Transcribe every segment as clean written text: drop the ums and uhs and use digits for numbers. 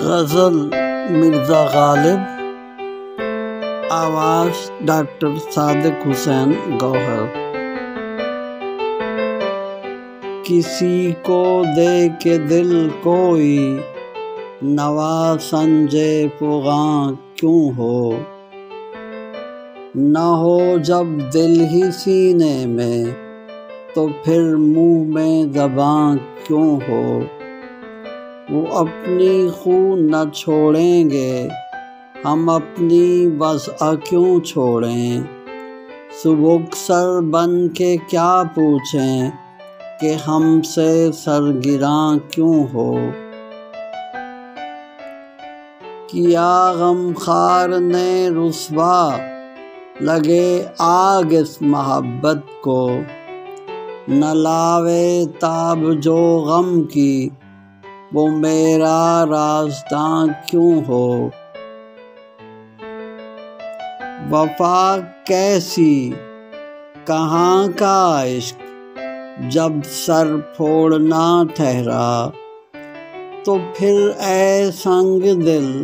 غزل مرزا غالب، آواز ڈاکٹر صادق حسین گوہر۔ کسی کو دے کے دل کوئی نوا سنجے فغاں کیوں ہو، نہ ہو جب دل ہی سینے میں تو پھر منہ میں زباں کیوں ہو۔ وہ اپنی خو نہ چھوڑیں گے، ہم اپنی وضع کیوں چھوڑیں۔ سبک سر بن کے کیا پوچھیں کہ ہم سے سرگراں کیوں ہو۔ کیا غم خوار نے رسوا لگے آگ اس محبت کو، نہ لاوے تاب جو غم کی وہ میرا رازداں کیوں ہو۔ وفا کیسی کہاں کا عشق جب سر پھوڑنا ٹھہرا، تو پھر اے سنگ دل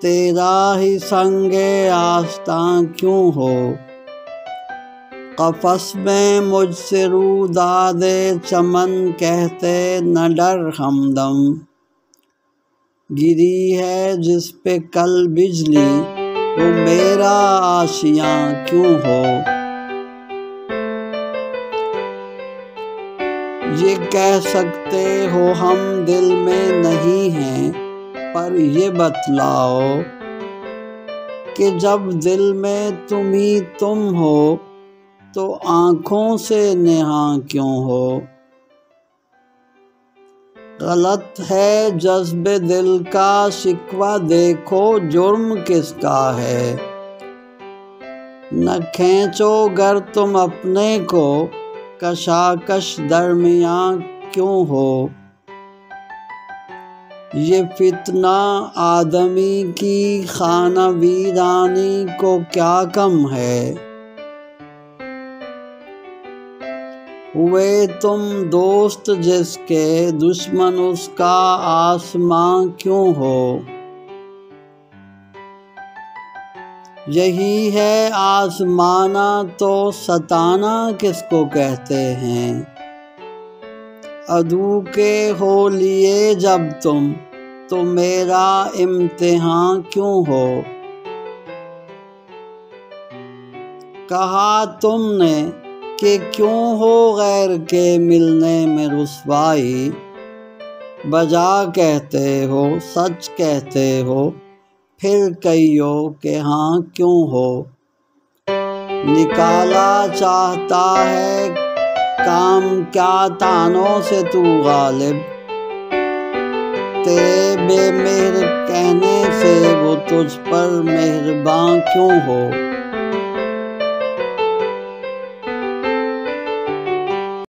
تیرا ہی سنگ آستاں کیوں ہو۔ قفس میں مجھ سے رو دادے چمن کہتے نہ ڈر ہمدم، گری ہے جس پہ کل بجلی وہ میرا آشیاں کیوں ہو۔ یہ کہہ سکتے ہو ہم دل میں نہیں ہیں، پر یہ بتلاؤ کہ جب دل میں تم ہی تم ہو تو آنکھوں سے نہاں کیوں ہو۔ غلط ہے جذب دل کا شکوہ، دیکھو جرم کس کا ہے۔ نہ کھینچو گر تم اپنے کو، کشاکش درمیاں کیوں ہو۔ یہ فتنہ آدمی کی خانہ ویرانی کو کیا کم ہے۔ ہوئے تم دوست جس کے، دشمن اس کا آسماں کیوں ہو۔ یہی ہے آزمانا تو ستانا کس کو کہتے ہیں۔ عدو کے ہو لیے جب تم تو میرا امتحان کیوں ہو۔ کہا تم نے کہ کیوں ہو غیر کے ملنے میں رسوائی، بجا کہتے ہو سچ کہتے ہو پھر کہیو کہ ہاں کیوں ہو۔ نکالا چاہتا ہے کام کیا طعنوں سے تو غالب، تیرے بے مہر کہنے سے وہ تجھ پر مہرباں کیوں ہو۔